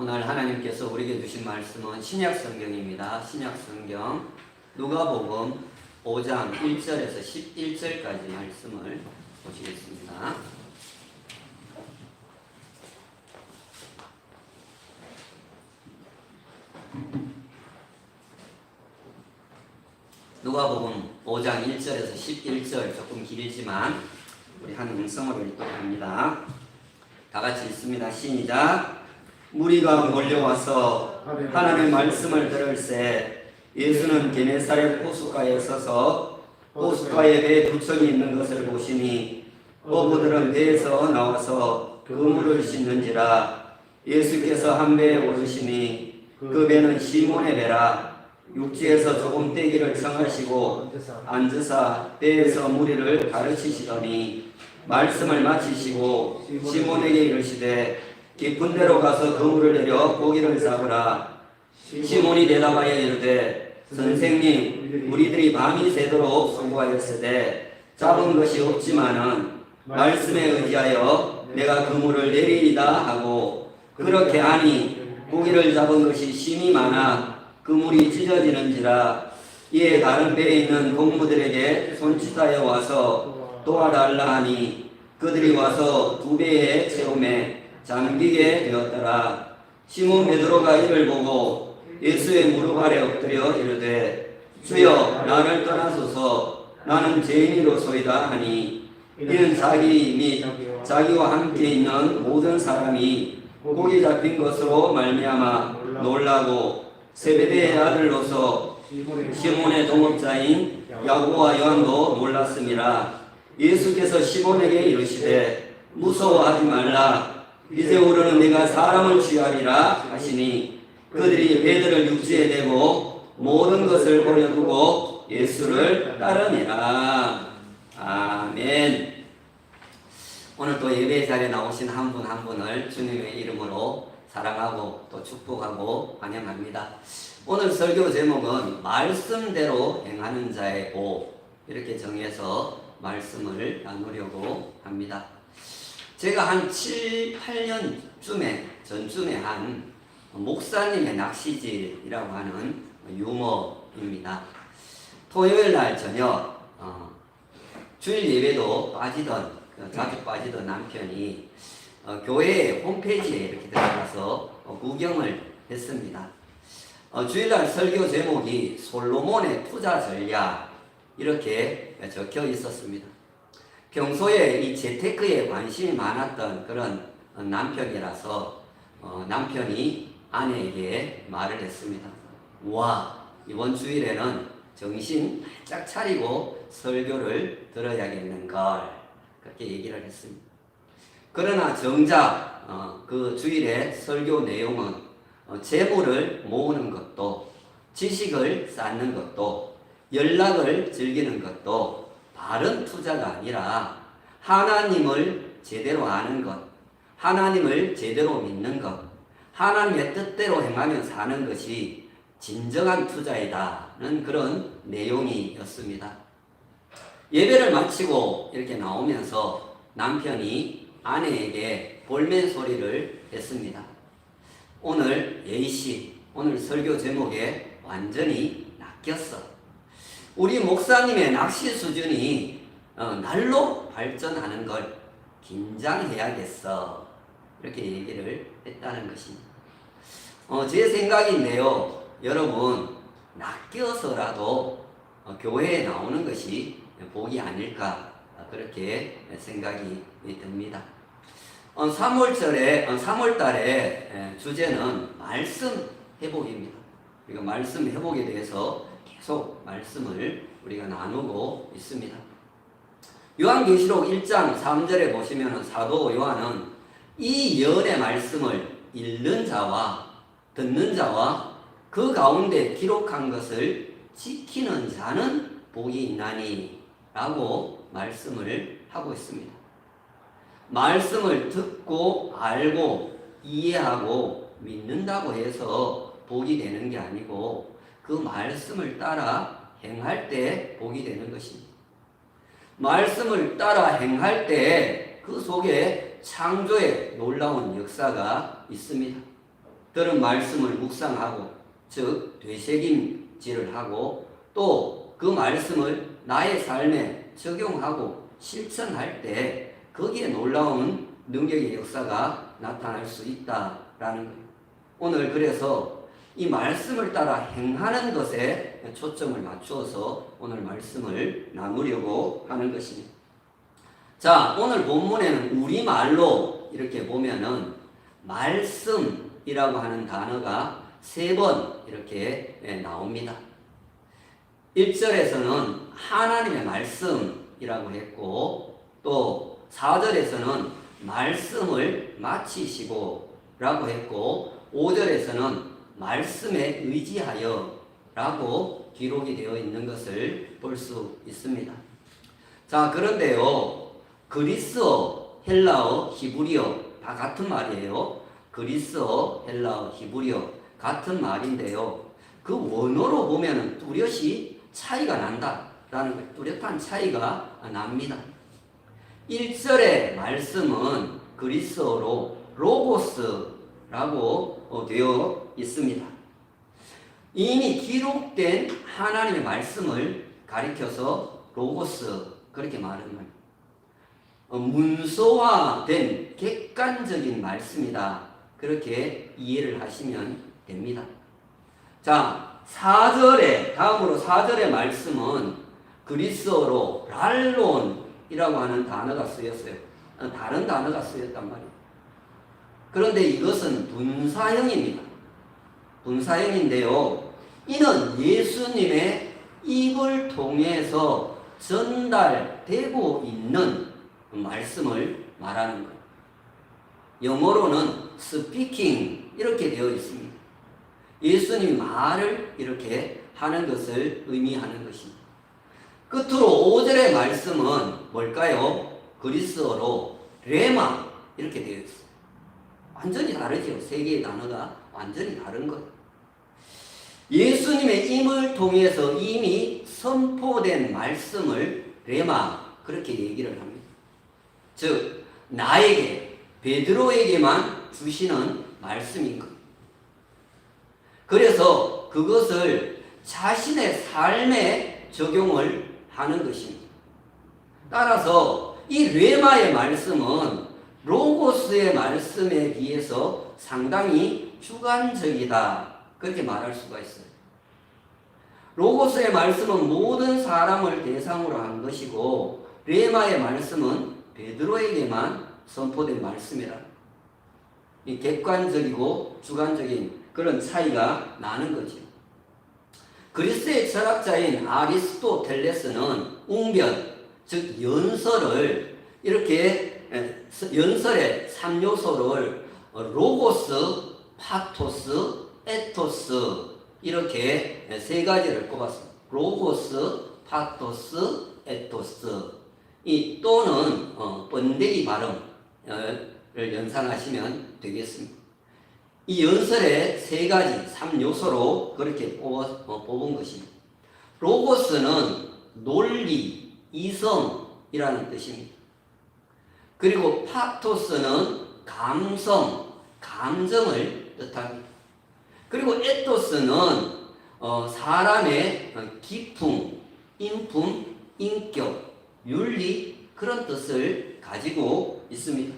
오늘 하나님께서 우리에게 주신 말씀은 신약 성경입니다. 신약 성경 누가복음 5장 1절에서 11절까지 말씀을 보시겠습니다. 누가복음 5장 1절에서 11절 조금 길지만 우리 한 음성으로 읽도록 합니다. 다 같이 읽습니다. 시작. 무리가 몰려와서 하나님의 말씀을 들을새 예수는 게네사렛 호숫가에 서서 호숫가에 배 두 척이 있는 것을 보시니 어부들은 배에서 나와서 그물을 씻는지라. 예수께서 한 배에 오르시니 그 배는 시몬의 배라. 육지에서 조금 떼기를 청하시고 앉으사 배에서 무리를 가르치시더니 말씀을 마치시고 시몬에게 이르시되 깊은 데로 가서 그물을 내려 고기를 잡으라. 시몬이 대답하여 이르되 선생님, 우리들이 밤이 새도록 수고하였으되 잡은 것이 없지만은 말씀에 의지하여 내가 그물을 내리이다 하고 그렇게 하니 고기를 잡은 것이 심히 많아 그물이 찢어지는지라. 이에 다른 배에 있는 동무들에게 손짓하여 와서 도와달라 하니 그들이 와서 두 배에 채우매 잠기게 되었더라. 시몬 베드로가 이를 보고 예수의 무릎 아래 엎드려 이르되 주여, 나를 떠나소서, 나는 죄인이로소이다 하니 이는 자기 및 자기와 함께 있는 모든 사람이 고기 잡힌 것으로 말미암아 놀라고 세베대의 아들로서 시몬의 동업자인 야고보와 요한도 놀랐음이라. 예수께서 시몬에게 이르시되 무서워하지 말라. 이제 오르는 네가 사람을 취하리라 하시니 그들이 배들을 육지에 대고 모든 것을 버려두고 예수를 따르니라. 아멘. 오늘 또 예배 자리에 나오신 한 분 한 분을 주님의 이름으로 사랑하고 또 축복하고 환영합니다. 오늘 설교 제목은 말씀대로 행하는 자의 복, 이렇게 정해서 말씀을 나누려고 합니다. 제가 한 7, 8년 전쯤에 한 목사님의 낚시질이라고 하는 유머입니다. 토요일 날 저녁 주일 예배도 자주 빠지던 남편이 교회 홈페이지에 이렇게 들어가서 구경을 했습니다. 주일날 설교 제목이 솔로몬의 투자 전략, 이렇게 적혀 있었습니다. 평소에 이 재테크에 관심이 많았던 그런 남편이라서 남편이 아내에게 말을 했습니다. 와, 이번 주일에는 정신 바짝 차리고 설교를 들어야겠는걸, 그렇게 얘기를 했습니다. 그러나 정작 그 주일의 설교 내용은 재물을 모으는 것도, 지식을 쌓는 것도, 연락을 즐기는 것도 바른 투자가 아니라 하나님을 제대로 아는 것, 하나님을 제대로 믿는 것, 하나님의 뜻대로 행하며 사는 것이 진정한 투자이다는 그런 내용이었습니다. 예배를 마치고 이렇게 나오면서 남편이 아내에게 볼멘 소리를 했습니다. 오늘 예시, 오늘 설교 제목에 완전히 낚였어. 우리 목사님의 낚시 수준이 날로 발전하는 걸 긴장해야겠어, 이렇게 얘기를 했다는 것입니다. 제 생각인데요, 여러분, 낚여서라도 교회에 나오는 것이 복이 아닐까, 그렇게 생각이 듭니다. 3월달에 주제는 말씀 회복입니다. 우리가 말씀 회복에 대해서 계속 말씀을 우리가 나누고 있습니다. 요한계시록 1장 3절에 보시면 사도 요한은 이 예언의 말씀을 읽는 자와 듣는 자와 그 가운데 기록한 것을 지키는 자는 복이 있나니 라고 말씀을 하고 있습니다. 말씀을 듣고 알고 이해하고 믿는다고 해서 복이 되는 게 아니고 그 말씀을 따라 행할 때 복이 되는 것입니다. 말씀을 따라 행할 때 그 속에 창조의 놀라운 역사가 있습니다. 들은 말씀을 묵상하고 즉 되새김질을 하고 또 그 말씀을 나의 삶에 적용하고 실천할 때 거기에 놀라운 능력의 역사가 나타날 수 있다라는 거예요. 오늘 그래서 이 말씀을 따라 행하는 것에 초점을 맞추어서 오늘 말씀을 나누려고 하는 것입니다. 자, 오늘 본문에는 우리말로 이렇게 보면은 말씀이라고 하는 단어가 3번 이렇게 나옵니다. 1절에서는 하나님의 말씀이라고 했고 또 4절에서는 말씀을 마치시고 라고 했고 5절에서는 말씀에 의지하여 라고 기록이 되어 있는 것을 볼 수 있습니다. 자, 그런데요, 그리스어, 헬라어, 히브리어 다 같은 말이에요. 그리스어, 헬라어, 히브리어 같은 말인데요. 그 원어로 보면 뚜렷이 차이가 난다라는 거예요. 뚜렷한 차이가 납니다. 1절의 말씀은 그리스어로 로고스라고 되어 있습니다. 이미 기록된 하나님의 말씀을 가리켜서 로고스 그렇게 말하는 거예요. 문서화된 객관적인 말씀이다. 그렇게 이해를 하시면 됩니다. 자, 4절에 다음으로 4절의 말씀은 그리스어로 랄론이라고 하는 단어가 쓰였어요. 다른 단어가 쓰였단 말이에요. 그런데 이것은 분사형입니다. 분사형인데요. 이는 예수님의 입을 통해서 전달되고 있는 말씀을 말하는 거예요. 영어로는 speaking 이렇게 되어 있습니다. 예수님이 말을 이렇게 하는 것을 의미하는 것입니다. 끝으로 5절의 말씀은 뭘까요? 그리스어로 레마 이렇게 되어 있어요. 완전히 다르죠. 세 개의 단어가 완전히 다른 것. 예수님의 입을 통해서 이미 선포된 말씀을 레마 그렇게 얘기를 합니다. 즉 나에게 베드로에게만 주시는 말씀인 것. 그래서 그것을 자신의 삶에 적용을 하는 것입니다. 따라서 이 레마의 말씀은 로고스의 말씀에 비해서 상당히 주관적이다. 그렇게 말할 수가 있어요. 로고스의 말씀은 모든 사람을 대상으로 한 것이고 레마의 말씀은 베드로에게만 선포된 말씀이라. 이 객관적이고 주관적인 그런 차이가 나는 거죠. 그리스의 철학자인 아리스토텔레스는 웅변, 즉 연설을 이렇게 연설의 3요소를 로고스, 파토스, 에토스 이렇게 3가지를 꼽았습니다. 로고스, 파토스, 에토스. 이 또는 번데기 발음을 연상하시면 되겠습니다. 이 연설의 3가지, 3요소로 그렇게 뽑은 것입니다. 로고스는 논리, 이성이라는 뜻입니다. 그리고 파토스는 감성, 감정을 뜻합니다. 그리고 에토스는 사람의 기품, 인품, 인격, 윤리 그런 뜻을 가지고 있습니다.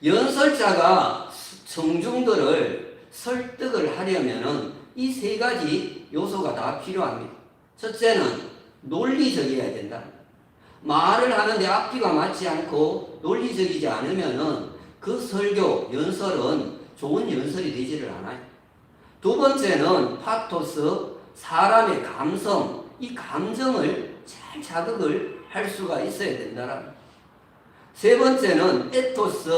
연설자가 청중들을 설득을 하려면 이 3가지 요소가 다 필요합니다. 첫째는 논리적이어야 된다. 말을 하는데 앞뒤가 맞지 않고 논리적이지 않으면 그 설교, 연설은 좋은 연설이 되지를 않아요. 2번째는 파토스, 사람의 감성, 이 감정을 잘 자극을 할 수가 있어야 된다라는. 3번째는 에토스,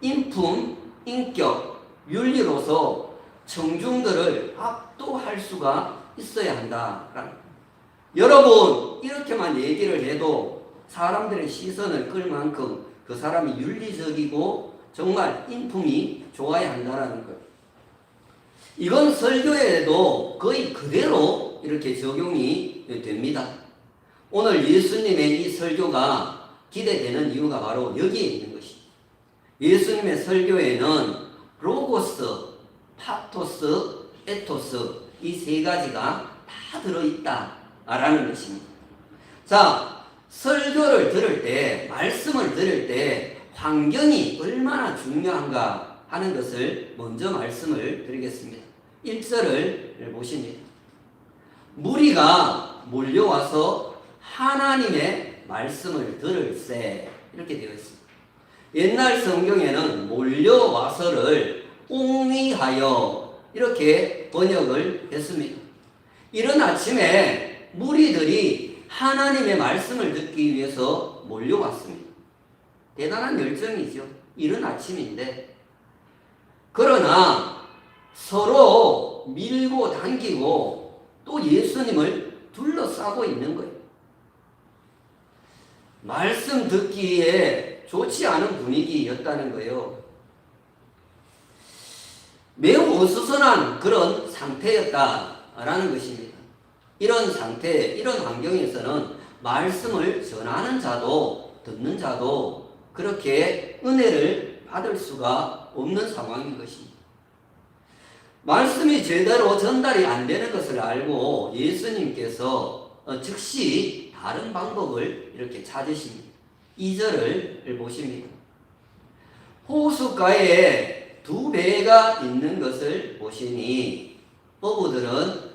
인품, 인격, 윤리로서 청중들을 압도할 수가 있어야 한다라는. 여러분 이렇게만 얘기를 해도 사람들의 시선을 끌 만큼 그 사람이 윤리적이고 정말 인품이 좋아야 한다는 것. 이건 설교에도 거의 그대로 이렇게 적용이 됩니다. 오늘 예수님의 이 설교가 기대되는 이유가 바로 여기에 있는 것입니다. 예수님의 설교에는 로고스, 파토스, 에토스 이 세 가지가 다 들어있다라는 것입니다. 자, 설교를 들을 때, 말씀을 들을 때 환경이 얼마나 중요한가 하는 것을 먼저 말씀을 드리겠습니다. 1절을 보십니다. 무리가 몰려와서 하나님의 말씀을 들을세 이렇게 되어 있습니다. 옛날 성경에는 몰려와서를 옹리하여 이렇게 번역을 했습니다. 이른 아침에 무리들이 하나님의 말씀을 듣기 위해서 몰려왔습니다. 대단한 열정이죠. 이른 아침인데. 그러나 서로 밀고 당기고 또 예수님을 둘러싸고 있는 거예요. 말씀 듣기에 좋지 않은 분위기였다는 거예요. 매우 어수선한 그런 상태였다라는 것입니다. 이런 상태, 이런 환경에서는 말씀을 전하는 자도 듣는 자도 그렇게 은혜를 받을 수가 없는 상황인 것입니다. 말씀이 제대로 전달이 안 되는 것을 알고 예수님께서 즉시 다른 방법을 이렇게 찾으십니다. 2절을 보십니다. 호숫가에 두 배가 있는 것을 보시니 어부들은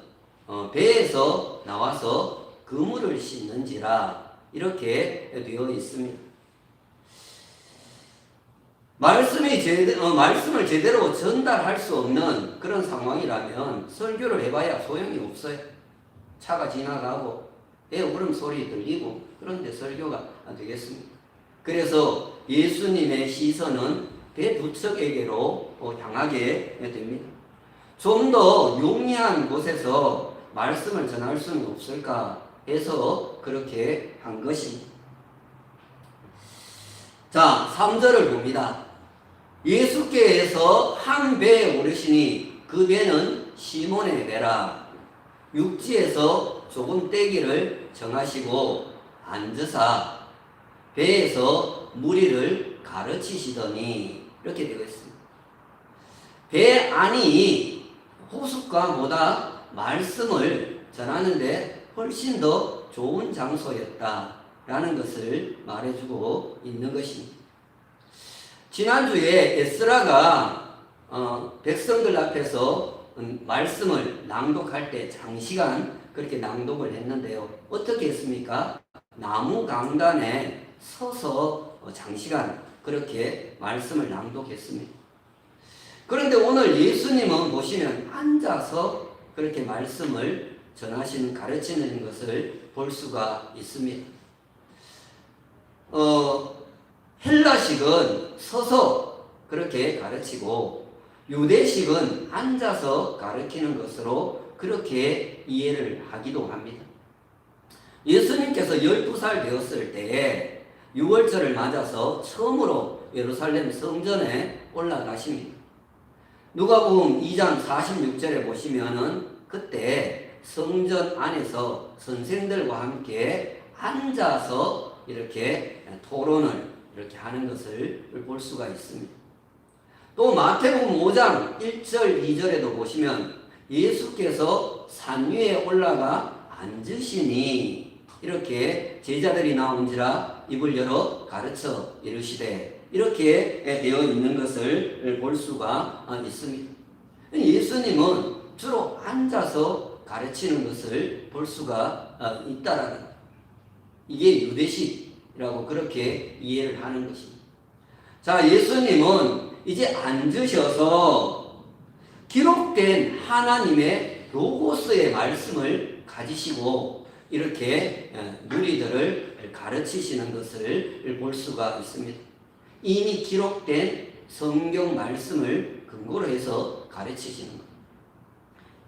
배에서 나와서 그물을 씻는지라 이렇게 되어 있습니다. 말씀을 제대로 전달할 수 없는 그런 상황이라면 설교를 해봐야 소용이 없어요. 차가 지나가고 배 울음소리 들리고 그런데 설교가 안 되겠습니다. 그래서 예수님의 시선은 배 두 척에게로 향하게 됩니다. 좀 더 용이한 곳에서 말씀을 전할 수는 없을까 해서 그렇게 한 것입니다. 자, 3절을 봅니다. 예수께서 한 배에 오르시니 그 배는 시몬의 배라. 육지에서 조금 떼기를 정하시고 앉으사 배에서 무리를 가르치시더니 이렇게 되어 있습니다. 배 안이 호숫가보다 말씀을 전하는데 훨씬 더 좋은 장소였다라는 것을 말해주고 있는 것입니다. 지난주에 에스라가 백성들 앞에서 말씀을 낭독할 때 장시간 그렇게 낭독을 했는데요. 어떻게 했습니까? 나무 강단에 서서 장시간 그렇게 말씀을 낭독했습니다. 그런데 오늘 예수님은 보시면 앉아서 그렇게 말씀을 전하시는, 가르치는 것을 볼 수가 있습니다. 헬라식은 서서 그렇게 가르치고 유대식은 앉아서 가르치는 것으로 그렇게 이해를 하기도 합니다. 예수님께서 12살 되었을 때에 6월절을 맞아서 처음으로 예루살렘 성전에 올라가십니다. 누가복음 2장 46절에 보시면은 그때 성전 안에서 선생들과 함께 앉아서 이렇게 토론을 이렇게 하는 것을 볼 수가 있습니다. 또 마태복음 5장 1절 2절에도 보시면 예수께서 산 위에 올라가 앉으시니 이렇게 제자들이 나온지라 입을 열어 가르쳐 이르시되 이렇게 되어 있는 것을 볼 수가 있습니다. 예수님은 주로 앉아서 가르치는 것을 볼 수가 있다라는 이게 유대식이라고 그렇게 이해를 하는 것입니다. 자, 예수님은 이제 앉으셔서 기록된 하나님의 로고스의 말씀을 가지시고 이렇게 무리들을 가르치시는 것을 볼 수가 있습니다. 이미 기록된 성경 말씀을 근거로 해서 가르치시는 것.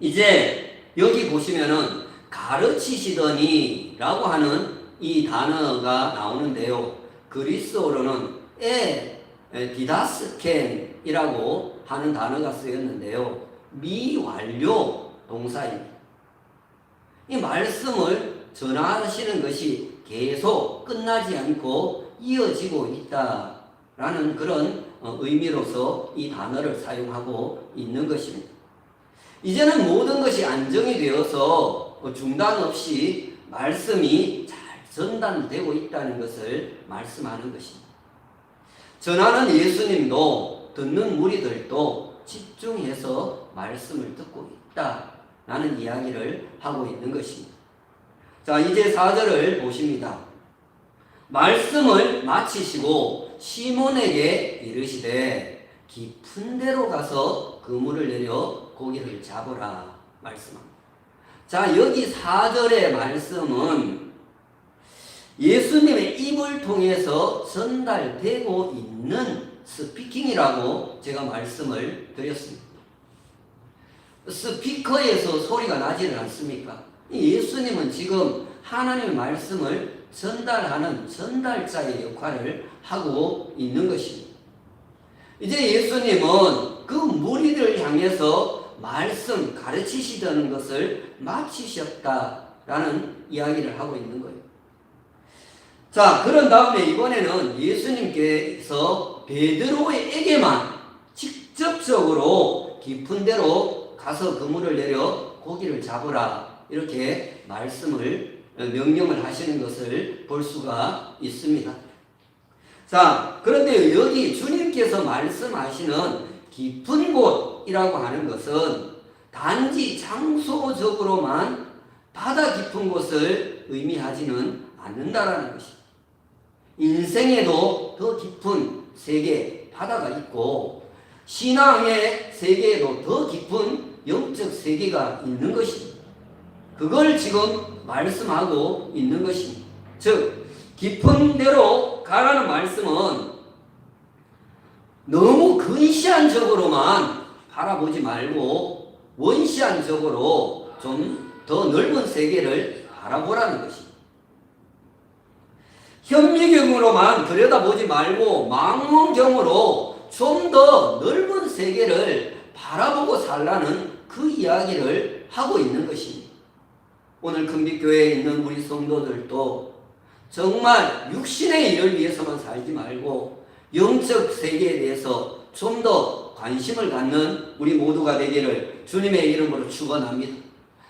이제 여기 보시면은 가르치시더니 라고 하는 이 단어가 나오는데요. 그리스어로는 디다스켄이라고 하는 단어가 쓰였는데요. 미완료 동사입니다. 이 말씀을 전하시는 것이 계속 끝나지 않고 이어지고 있다. 라는 그런 의미로서 이 단어를 사용하고 있는 것입니다. 이제는 모든 것이 안정이 되어서 중단 없이 말씀이 잘 전달되고 있다는 것을 말씀하는 것입니다. 전하는 예수님도 듣는 무리들도 집중해서 말씀을 듣고 있다라는 이야기를 하고 있는 것입니다. 자, 이제 4절을 보십니다. 말씀을 마치시고 시몬에게 이르시되 깊은 데로 가서 그물을 내려 고기를 잡으라 말씀합니다. 자, 여기 4절의 말씀은 예수님의 입을 통해서 전달되고 있는 스피킹이라고 제가 말씀을 드렸습니다. 스피커에서 소리가 나지는 않습니까? 예수님은 지금 하나님의 말씀을 전달하는 전달자의 역할을 하고 있는 것입니다. 이제 예수님은 그 무리들을 향해서 말씀 가르치시던 것을 마치셨다라는 이야기를 하고 있는 거예요. 자, 그런 다음에 이번에는 예수님께서 베드로에게만 직접적으로 깊은 데로 가서 그물을 내려 고기를 잡으라 이렇게 명령을 하시는 것을 볼 수가 있습니다. 자, 그런데 여기 주님께서 말씀하시는 깊은 곳이라고 하는 것은 단지 장소적으로만 바다 깊은 곳을 의미하지는 않는다라는 것입니다. 인생에도 더 깊은 세계, 바다가 있고 신앙의 세계에도 더 깊은 영적 세계가 있는 것입니다. 그걸 지금 말씀하고 있는 것입니다. 즉, 깊은 데로 가라는 말씀은 너무 근시안적으로만 바라보지 말고 원시안적으로 좀 더 넓은 세계를 바라보라는 것입니다. 현미경으로만 들여다보지 말고 망원경으로 좀 더 넓은 세계를 바라보고 살라는 그 이야기를 하고 있는 것입니다. 오늘 금빛교회에 있는 우리 성도들도 정말 육신의 일을 위해서만 살지 말고 영적 세계에 대해서 좀 더 관심을 갖는 우리 모두가 되기를 주님의 이름으로 축원합니다.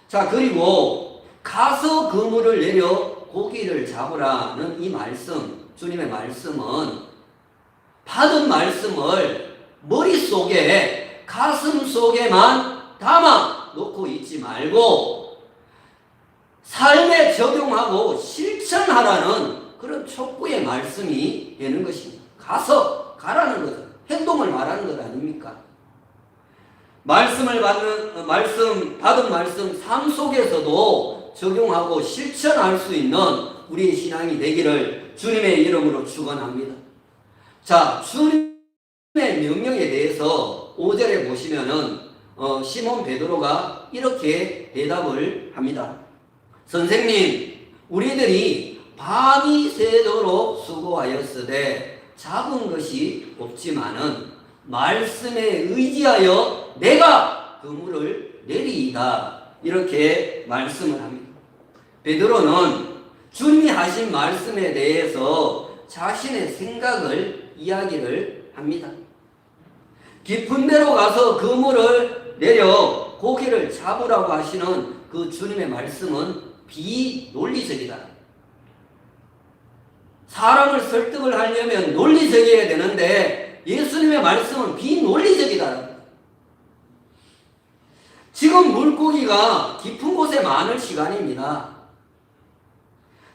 자, 그리고 가서 그물을 내려 고기를 잡으라는 이 말씀, 주님의 말씀은 받은 말씀을 머릿속에 가슴 속에만 담아 놓고 있지 말고 삶에 적용하고 실천하라는 그런 촉구의 말씀이 되는 것입니다. 가서 가라는 거죠. 행동을 말하는 것 아닙니까? 받은 말씀 삶 속에서도 적용하고 실천할 수 있는 우리의 신앙이 되기를 주님의 이름으로 축원합니다. 자, 주님의 명령에 대해서 5절에 보시면은 시몬 베드로가 이렇게 대답을 합니다. 선생님, 우리들이 밤이 새도록 수고하였으되 잡은 것이 없지만은 말씀에 의지하여 내가 그물을 내리이다. 이렇게 말씀을 합니다. 베드로는 주님이 하신 말씀에 대해서 자신의 생각을 이야기를 합니다. 깊은 데로 가서 그물을 내려 고기를 잡으라고 하시는 그 주님의 말씀은 비논리적이다. 사람을 설득을 하려면 논리적이어야 되는데 예수님의 말씀은 비논리적이다. 지금 물고기가 깊은 곳에 많을 시간입니다.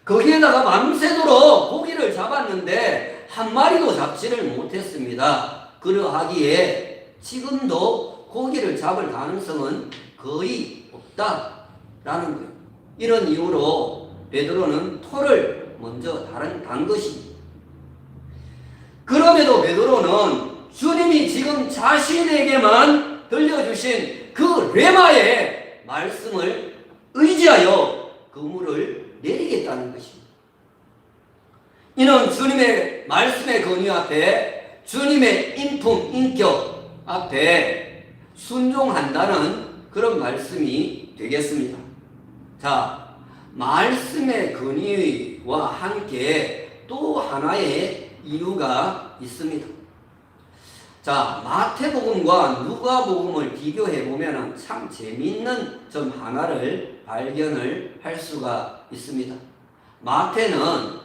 거기에다가 밤새도록 고기를 잡았는데 한 마리도 잡지를 못했습니다. 그러하기에 지금도 고기를 잡을 가능성은 거의 없다라는 거예요. 이런 이유로 베드로는 토를 먼저 단 것입니다. 그럼에도 베드로는 주님이 지금 자신에게만 들려주신 그 레마의 말씀을 의지하여 그물을 내리겠다는 것입니다. 이는 주님의 말씀의 권위 앞에, 주님의 인품, 인격 앞에 순종한다는 그런 말씀이 되겠습니다. 자, 말씀의 권위와 함께 또 하나의 이유가 있습니다. 자, 마태복음과 누가복음을 비교해 보면 참 재미있는 점 하나를 발견을 할 수가 있습니다. 마태는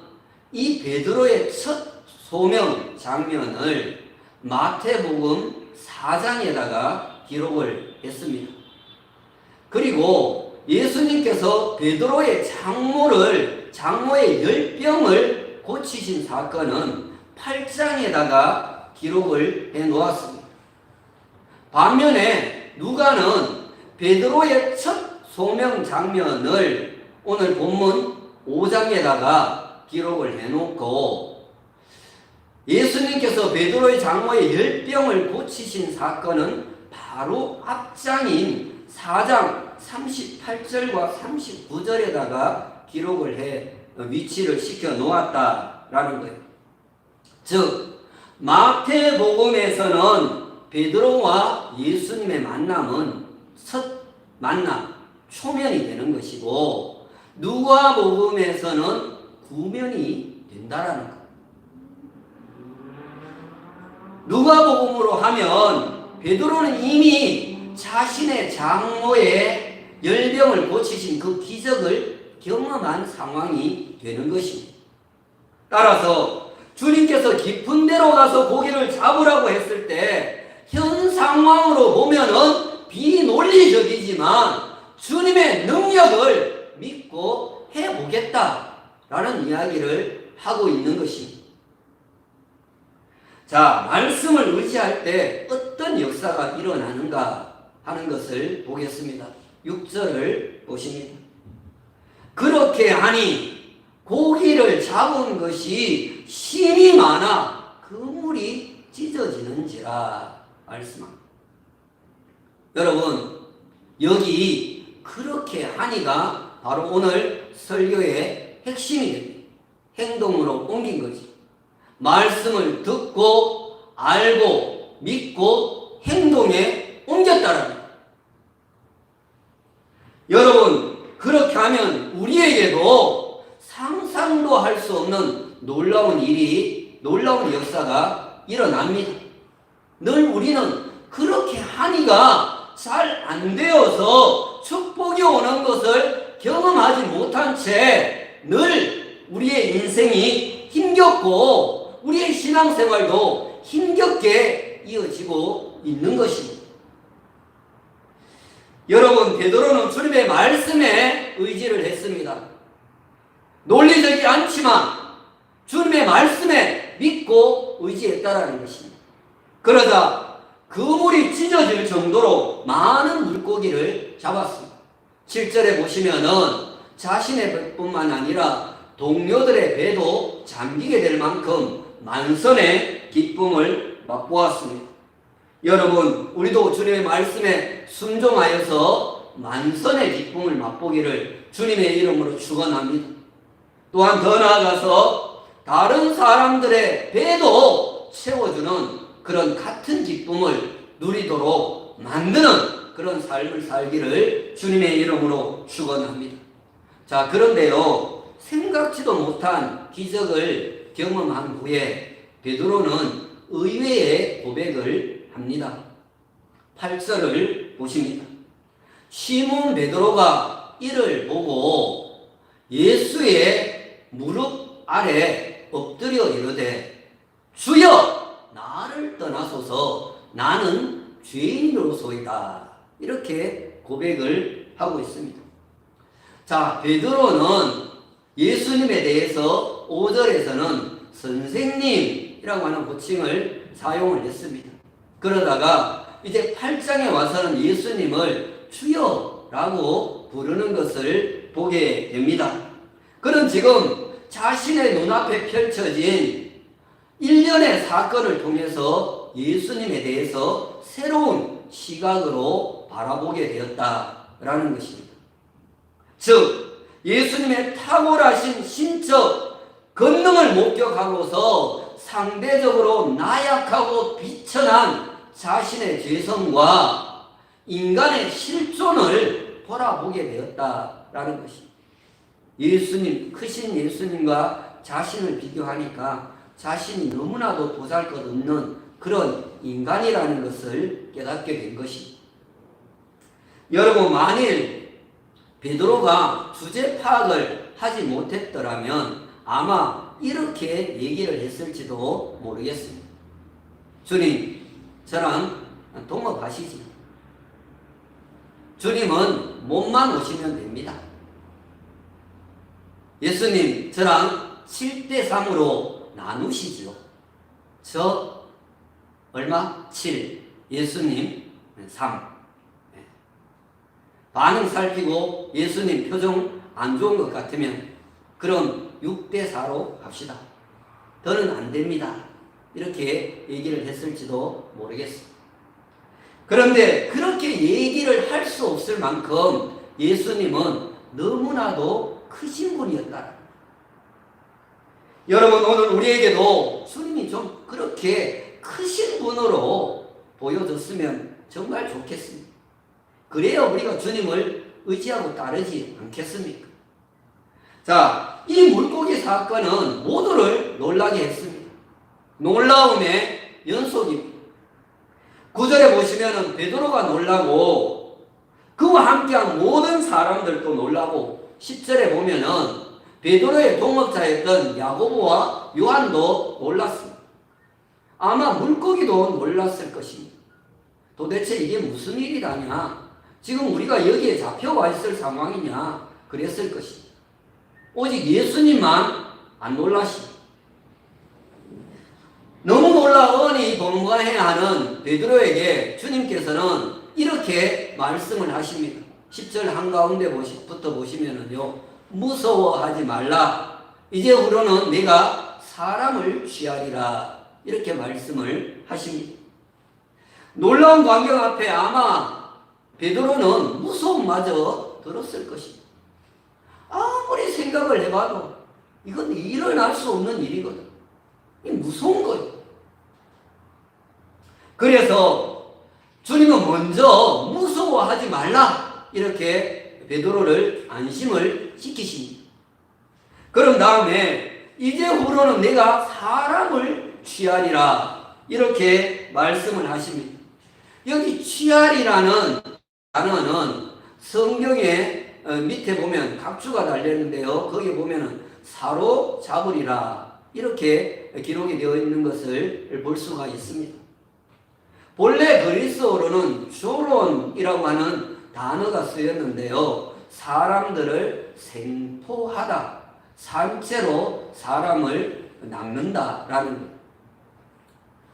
이 베드로의 첫 소명 장면을 마태복음 4장에다가 기록을 했습니다. 그리고 예수님께서 베드로의 장모의 열병을 고치신 사건은 8장에다가 기록을 해 놓았습니다. 반면에 누가는 베드로의 첫 소명 장면을 오늘 본문 5장에다가 기록을 해 놓고 예수님께서 베드로의 장모의 열병을 고치신 사건은 바로 앞장인 4장 38절과 39절에다가 기록을 해 위치를 시켜 놓았다라는 거예요. 즉 마태복음에서는 베드로와 예수님의 만남은 첫 만남, 초면이 되는 것이고 누가복음에서는 구면이 된다라는 것. 누가복음으로 하면 베드로는 이미 자신의 장모의 열병을 고치신 그 기적을 경험한 상황이 되는 것입니다. 따라서 주님께서 깊은 데로 가서 고기를 잡으라고 했을 때 현 상황으로 보면은 비논리적이지만 주님의 능력을 믿고 해보겠다라는 이야기를 하고 있는 것입니다. 자, 말씀을 의지할 때 어떤 역사가 일어나는가 하는 것을 보겠습니다. 6절을 보십니다. 그렇게 하니 고기를 잡은 것이 힘이 많아 그물이 찢어지는지라 말씀합니다. 여러분, 여기 그렇게 하니가 바로 오늘 설교의 핵심이 됩니다. 행동으로 옮긴 거지. 말씀을 듣고 알고 믿고 행동에 옮겼다라는 거예요. 여러분, 그렇게 하면 우리에게도 상상도 할 수 없는 놀라운 역사가 일어납니다. 늘 우리는 그렇게 하니가 잘 안 되어서 축복이 오는 것을 경험하지 못한 채 늘 우리의 인생이 힘겹고 우리의 신앙생활도 힘겹게 이어지고 있는 것입니다. 여러분, 베드로는 주님의 말씀에 의지를 했습니다. 논리적이지 않지만 주님의 말씀에 믿고 의지했다라는 것입니다. 그러자 그물이 찢어질 정도로 많은 물고기를 잡았습니다. 7절에 보시면은 자신의 배뿐만 아니라 동료들의 배도 잠기게 될 만큼 만선의 기쁨을 맛보았습니다. 여러분, 우리도 주님의 말씀에 순종하여서 만선의 기쁨을 맛보기를 주님의 이름으로 축원합니다. 또한 더 나아가서 다른 사람들의 배도 채워주는 그런 같은 기쁨을 누리도록 만드는 그런 삶을 살기를 주님의 이름으로 축원합니다. 자, 그런데요, 생각지도 못한 기적을 경험한 후에 베드로는 의외의 고백을 합니다. 8절을 보십니다. 시몬 베드로가 이를 보고 예수의 무릎 아래 엎드려 이르되 주여 나를 떠나소서 나는 죄인으로소이다. 이렇게 고백을 하고 있습니다. 자, 베드로는 예수님에 대해서 5절에서는 선생님이라고 하는 호칭을 사용을 했습니다. 그러다가 이제 8장에 와서는 예수님을 주여라고 부르는 것을 보게 됩니다. 그는 지금 자신의 눈앞에 펼쳐진 일련의 사건을 통해서 예수님에 대해서 새로운 시각으로 바라보게 되었다라는 것입니다. 즉, 예수님의 탁월하신 신적 권능을 목격하고서 상대적으로 나약하고 비천한 자신의 죄성과 인간의 실존을 돌아보게 되었다라는 것입니다. 예수님, 크신 예수님과 자신을 비교하니까 자신이 너무나도 보잘것없는 그런 인간이라는 것을 깨닫게 된 것이. 여러분, 만일 베드로가 주제 파악을 하지 못했더라면 아마 이렇게 얘기를 했을지도 모르겠습니다. 주님, 저랑 동업하시지. 주님은 몸만 오시면 됩니다. 예수님, 저랑 7대3으로 나누시지요. 저 얼마? 7. 예수님 3. 반응 살피고 예수님 표정 안 좋은 것 같으면 그럼 6대4로 합시다. 더는 안 됩니다. 이렇게 얘기를 했을지도 모르겠습니다. 그런데 그렇게 얘기를 할 수 없을 만큼 예수님은 너무나도 크신 분이었다. 여러분, 오늘 우리에게도 주님이 좀 그렇게 크신 분으로 보여줬으면 정말 좋겠습니다. 그래야 우리가 주님을 의지하고 따르지 않겠습니까? 자, 이 물고기 사건은 모두를 놀라게 했습니다. 놀라움의 연속입니다. 9절에 보시면은 베드로가 놀라고 그와 함께한 모든 사람들도 놀라고 10절에 보면은 베드로의 동업자였던 야고보와 요한도 놀랐습니다. 아마 물고기도 놀랐을 것입니다. 도대체 이게 무슨 일이라냐? 지금 우리가 여기에 잡혀와 있을 상황이냐? 그랬을 것입니다. 오직 예수님만 안 놀라십니다. 너무 놀라 어니 번번해야 하는 베드로에게 주님께서는 이렇게 말씀을 하십니다. 10절 한가운데부터 보시면은요, 무서워하지 말라. 이제부로는 내가 사람을 취하리라. 이렇게 말씀을 하십니다. 놀라운 광경 앞에 아마 베드로는 무서움마저 들었을 것입니다. 아무리 생각을 해봐도 이건 일어날 수 없는 일이거든. 이게 무서운 거예요. 그래서 주님은 먼저 무서워하지 말라. 이렇게 베드로를 안심을 시키십니다. 그런 다음에 이제후로는 내가 사람을 취하리라. 이렇게 말씀을 하십니다. 여기 취하리라는 단어는 성경에 밑에 보면 각주가 달렸는데요. 거기에 보면은 사로잡으리라. 이렇게 기록이 되어 있는 것을 볼 수가 있습니다. 본래 그리스어로는 조론이라고 하는 단어가 쓰였는데요. 사람들을 생포하다, 산채로 사람을 낚는다라는 것.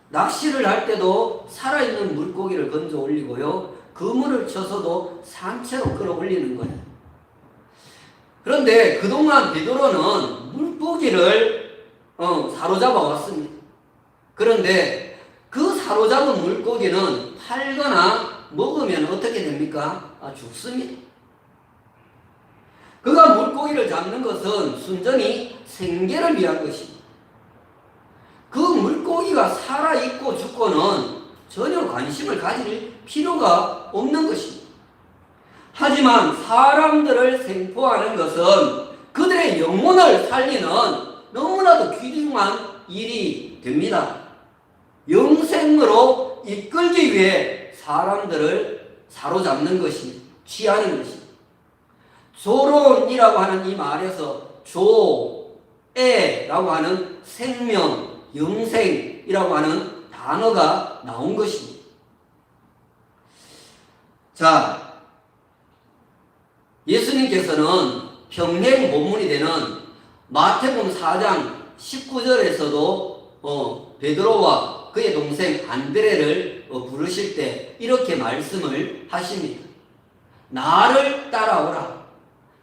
낚시를 할 때도 살아있는 물고기를 건져 올리고요. 그물을 쳐서도 산채로 끌어올리는 거예요. 그런데 그동안 베드로는 물고기를 사로잡아 왔습니다. 그런데 그 사로잡은 물고기는 팔거나 먹으면 어떻게 됩니까? 죽습니다. 그가 물고기를 잡는 것은 순전히 생계를 위한 것입니다. 그 물고기가 살아있고 죽고는 전혀 관심을 가질 필요가 없는 것입니다. 하지만 사람들을 생포하는 것은 그들의 영혼을 살리는 너무나도 귀중한 일이 됩니다. 영생으로 이끌기 위해 사람들을 사로잡는 것입니다. 취하는 것입니다. 조론이라고 하는 이 말에서 조에라고 하는 생명, 영생이라고 하는 단어가 나온 것입니다. 자, 예수님께서는 평행 본문이 되는 마태복음 4장 19절에서도 베드로와 그의 동생 안드레를 부르실 때 이렇게 말씀을 하십니다. 나를 따라오라.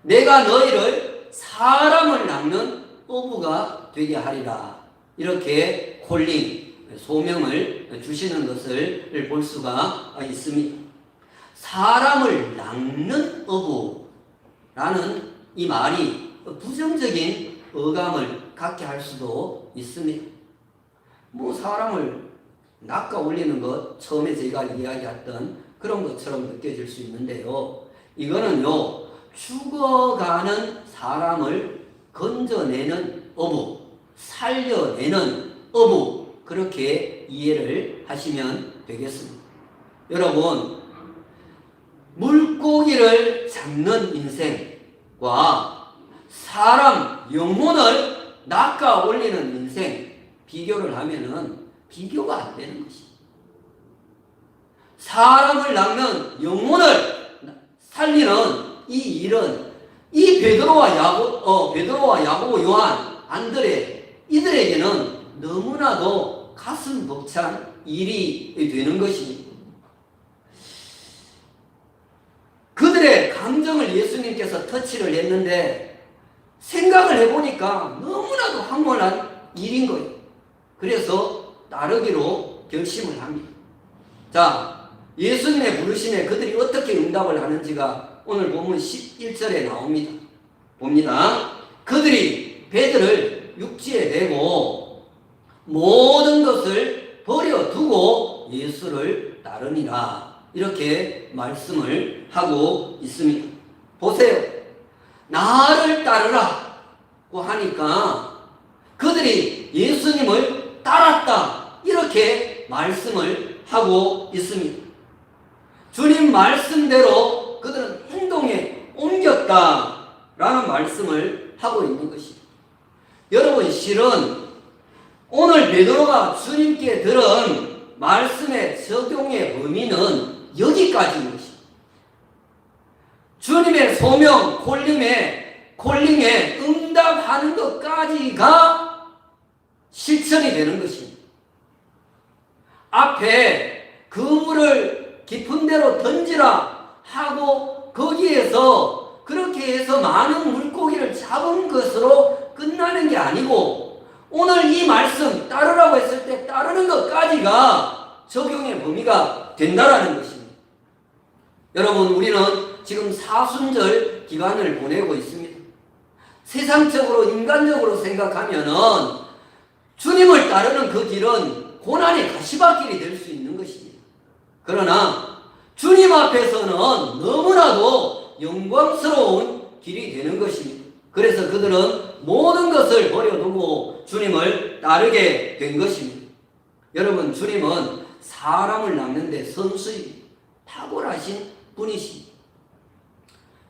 내가 너희를 사람을 낚는 어부가 되게 하리라. 이렇게 콜링, 소명을 주시는 것을 볼 수가 있습니다. 사람을 낚는 어부라는 이 말이 부정적인 어감을 갖게 할 수도 있습니다. 뭐 사람을 낚아 올리는 것, 처음에 제가 이야기했던 그런 것처럼 느껴질 수 있는데요. 이거는요, 죽어가는 사람을 건져내는 어부, 살려내는 어부 그렇게 이해를 하시면 되겠습니다. 여러분, 물고기를 잡는 인생과 사람 영혼을 낚아 올리는 인생 비교를 하면은 비교가 안 되는 것입니다. 사람을 낚는 영혼을 살리는 이 일은 이 베드로와 야고보, 요한, 안드레 이들에게는 너무나도 가슴 벅찬 일이 되는 것입니다. 그들의 감정을 예수님께서 터치를 했는데 생각을 해보니까 너무나도 황홀한 일인 거예요. 그래서 따르기로 결심을 합니다. 자, 예수님의 부르심에 그들이 어떻게 응답을 하는지가 오늘 본문 11절에 나옵니다. 봅니다. 그들이 배들을 육지에 대고 모든 것을 버려두고 예수를 따르니라. 이렇게 말씀을 하고 있습니다. 보세요. 나를 따르라고 하니까 그들이 예수님을 따랐다. 이렇게 말씀을 하고 있습니다. 주님 말씀대로 그들은 행동에 옮겼다라는 말씀을 하고 있는 것입니다. 여러분, 실은 오늘 베드로가 주님께 들은 말씀의 적용의 범위는 여기까지인 것입니다. 주님의 소명, 콜링에 응답하는 것까지가 실천이 되는 것입니다. 앞에 그물을 깊은 데로 던지라 하고 거기에서 그렇게 해서 많은 물고기를 잡은 것으로 끝나는 게 아니고 오늘 이 말씀 따르라고 했을 때 따르는 것까지가 적용의 범위가 된다라는 것입니다. 여러분, 우리는 지금 사순절 기간을 보내고 있습니다. 세상적으로 인간적으로 생각하면은 주님을 따르는 그 길은 고난의 가시밭길이 될 수 있는 것입니다. 그러나 주님 앞에서는 너무나도 영광스러운 길이 되는 것입니다. 그래서 그들은 모든 것을 버려두고 주님을 따르게 된 것입니다. 여러분, 주님은 사람을 낚는 데 선수입니다. 탁월하신 분이십니다.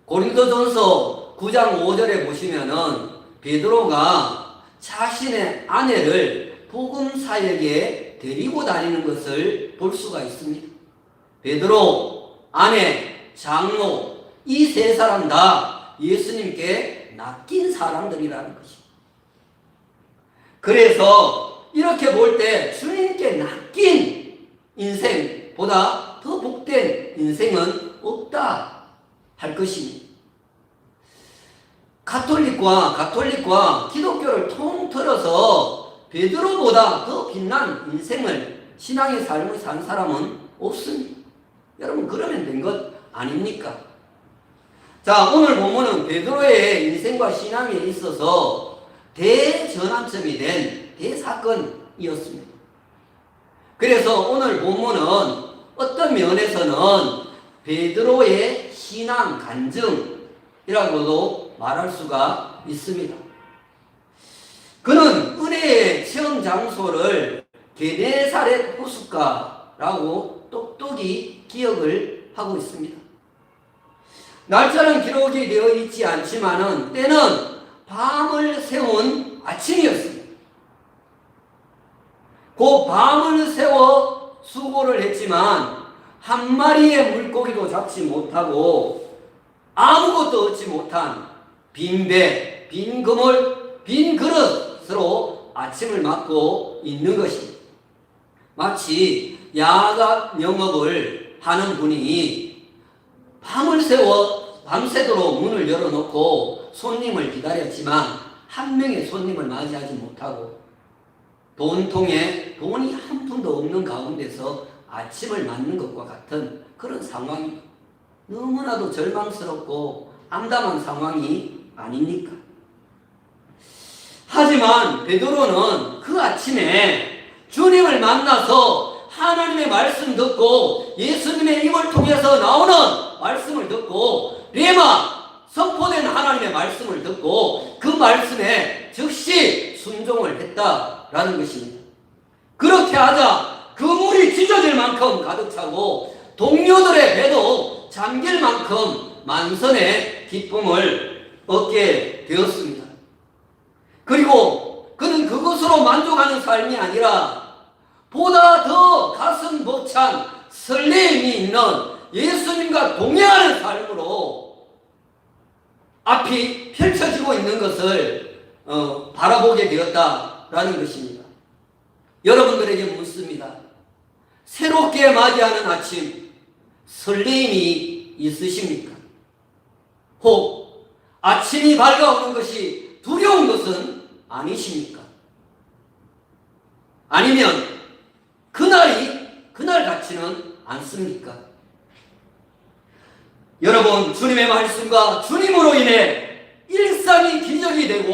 고린도전서 9장 5절에 보시면은 베드로가 자신의 아내를 복음 사역에 데리고 다니는 것을 볼 수가 있습니다. 베드로, 아내, 장로 이 세 사람 다 예수님께 낚인 사람들이라는 것입니다. 그래서 이렇게 볼 때 주님께 낚인 인생보다 더 복된 인생은 없다 할 것입니다. 가톨릭과 기독교를 통틀어서 베드로보다 더 빛난 인생을 신앙의 삶을 산 사람은 없습니다. 여러분, 그러면 된 것 아닙니까? 자, 오늘 본문은 베드로의 인생과 신앙에 있어서 대전환점이 된 대사건이었습니다. 그래서 오늘 본문은 어떤 면에서는 베드로의 신앙 간증이라고도 말할 수가 있습니다. 그는 은혜의 체험 장소를 게네사렛 호숫가라고 똑똑히 기억을 하고 있습니다. 날짜는 기록이 되어 있지 않지만은 때는 밤을 새운 아침이었습니다. 그 밤을 새워 수고를 했지만 한 마리의 물고기도 잡지 못하고 아무것도 얻지 못한 빈 배, 빈 그물, 빈 그릇으로 아침을 맞고 있는 것입니다. 마치 야간 영업을 하는 분이 밤을 새워 밤새도록 문을 열어놓고 손님을 기다렸지만 한 명의 손님을 맞이하지 못하고 돈통에 돈이 한 푼도 없는 가운데서 아침을 맞는 것과 같은 그런 상황이 너무나도 절망스럽고 암담한 상황이 아닙니까? 하지만 베드로는 그 아침에 주님을 만나서 하나님의 말씀 듣고 예수님의 입을 통해서 나오는 말씀을 듣고 레마 선포된 하나님의 말씀을 듣고 그 말씀에 즉시 순종을 했다라는 것입니다. 그렇게 하자 그 물이 찢어질 만큼 가득 차고 동료들의 배도 잠길 만큼 만선의 기쁨을 얻게 되었습니다. 그리고 그는 그것으로 만족하는 삶이 아니라 보다 더 가슴 벅찬 설렘이 있는 예수님과 동행하는 삶으로 앞이 펼쳐지고 있는 것을 바라보게 되었다라는 것입니다. 여러분들에게 묻습니다. 새롭게 맞이하는 아침 설렘이 있으십니까? 혹 아침이 밝아오는 것이 두려운 것은 아니십니까? 아니면 그날이 그날 같지는 않습니까? 여러분, 주님의 말씀과 주님으로 인해 일상이 기적이 되고